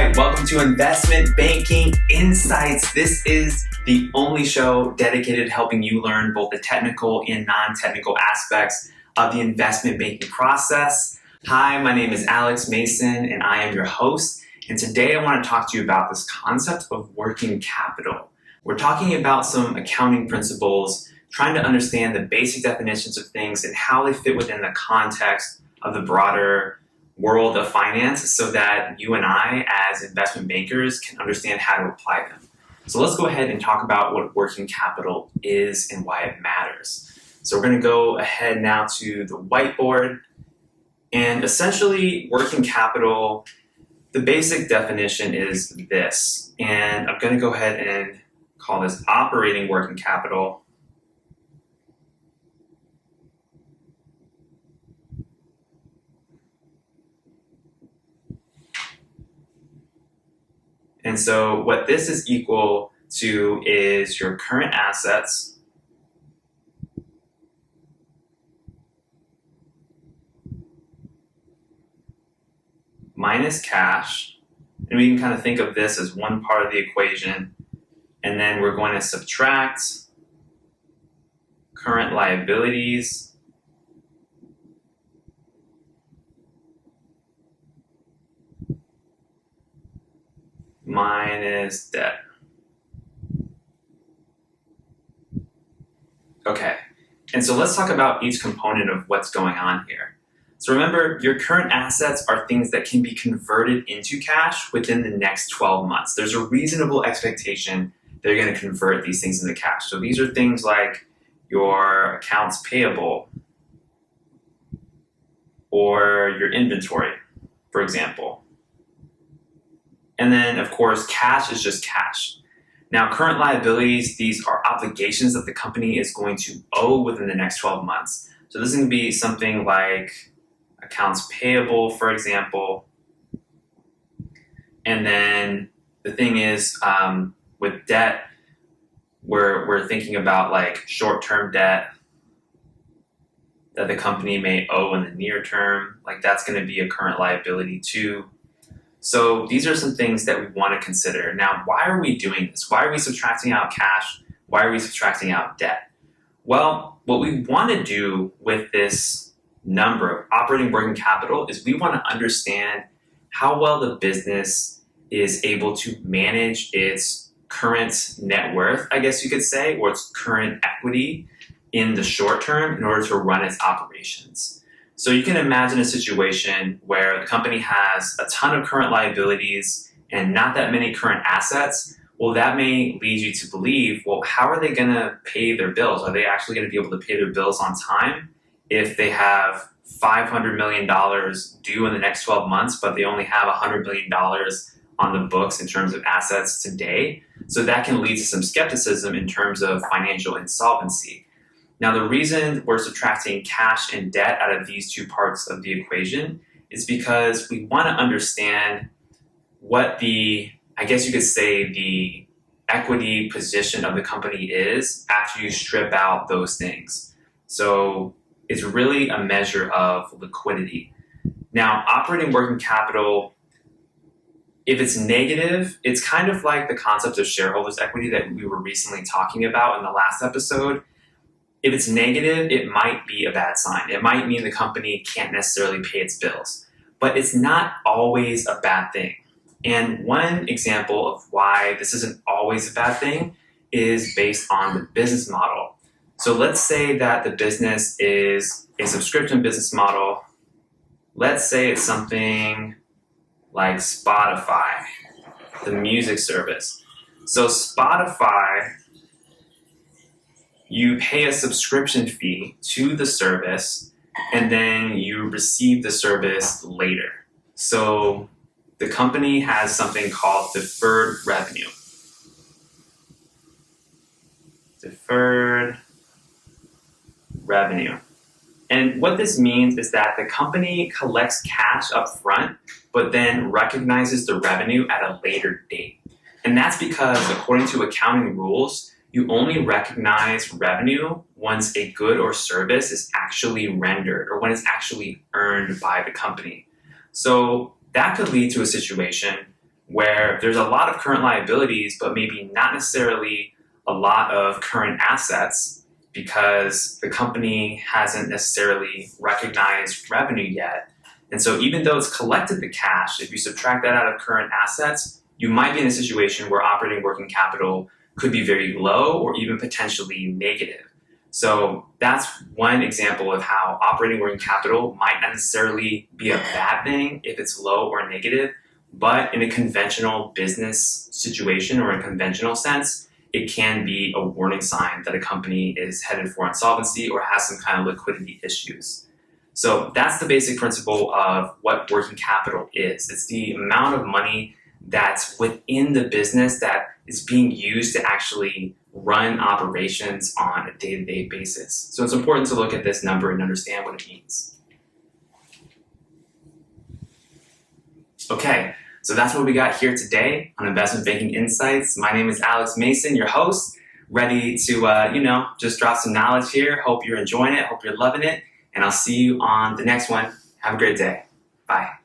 right, welcome to Investment Banking Insights. This is the only show dedicated to helping you learn both the technical and non-technical aspects of the investment banking process. Hi, my name is Alex Mason and I am your host. And today I want to talk to you about this concept of working capital. We're talking about some accounting principles, trying to understand the basic definitions of things and how they fit within the context of the broader world of finance so that you and I as investment bankers can understand how to apply them. So let's go ahead and talk about what working capital is and why it matters. So we're going to go ahead now to the whiteboard, and essentially working capital, the basic definition is this, and I'm going to go ahead and call this operating working capital. And so what this is equal to is your current assets minus cash. And we can kind of think of this as one part of the equation. And then we're going to subtract current liabilities minus debt. Okay, and so let's talk about each component of what's going on here. So remember, your current assets are things that can be converted into cash within the next 12 months. There's a reasonable expectation that you're going to convert these things into cash. So these are things like your accounts payable or your inventory, for example. And then, of course, cash is just cash. Now, current liabilities, these are obligations that the company is going to owe within the next 12 months. So this is going to be something like accounts payable, for example. And then the thing is, with debt, we're thinking about like short-term debt that the company may owe in the near term. Like that's going to be a current liability too. So these are some things that we want to consider. Now, why are we doing this? Why are we subtracting out cash? Why are we subtracting out debt? Well, what we want to do with this number of operating working capital is we want to understand how well the business is able to manage its current net worth, I guess you could say, or its current equity in the short term in order to run its operations. So you can imagine a situation where the company has a ton of current liabilities and not that many current assets. Well, that may lead you to believe, well, how are they going to pay their bills? Are they actually going to be able to pay their bills on time if they have $500 million due in the next 12 months, but they only have $100 million on the books in terms of assets today? So that can lead to some skepticism in terms of financial insolvency. Now, the reason we're subtracting cash and debt out of these two parts of the equation is because we want to understand what I guess you could say, the equity position of the company is after you strip out those things. So it's really a measure of liquidity. Now, operating working capital, if it's negative, it's kind of like the concept of shareholders' equity that we were recently talking about in the last episode. If it's negative, it might be a bad sign. It might mean the company can't necessarily pay its bills, but it's not always a bad thing. And one example of why this isn't always a bad thing is based on the business model. So let's say that the business is a subscription business model. Let's say it's something like Spotify, the music service. So Spotify, you pay a subscription fee to the service, and then you receive the service later. So the company has something called deferred revenue. Deferred revenue. And what this means is that the company collects cash up front, but then recognizes the revenue at a later date. And that's because, according to accounting rules, you only recognize revenue once a good or service is actually rendered or when it's actually earned by the company. So that could lead to a situation where there's a lot of current liabilities, but maybe not necessarily a lot of current assets because the company hasn't necessarily recognized revenue yet. And so even though it's collected the cash, if you subtract that out of current assets, you might be in a situation where operating working capital could be very low or even potentially negative. So that's one example of how operating working capital might not necessarily be a bad thing if it's low or negative, but in a conventional business situation or in a conventional sense, it can be a warning sign that a company is headed for insolvency or has some kind of liquidity issues. So that's the basic principle of what working capital is. It's the amount of money that's within the business that is being used to actually run operations on a day-to-day basis. So it's important to look at this number and understand what it means. Okay, so that's what we got here today on Investment Banking Insights. My name is Alex Mason, your host, ready to just drop some knowledge here. Hope you're enjoying it, hope you're loving it, and I'll see you on the next one. Have a great day. Bye.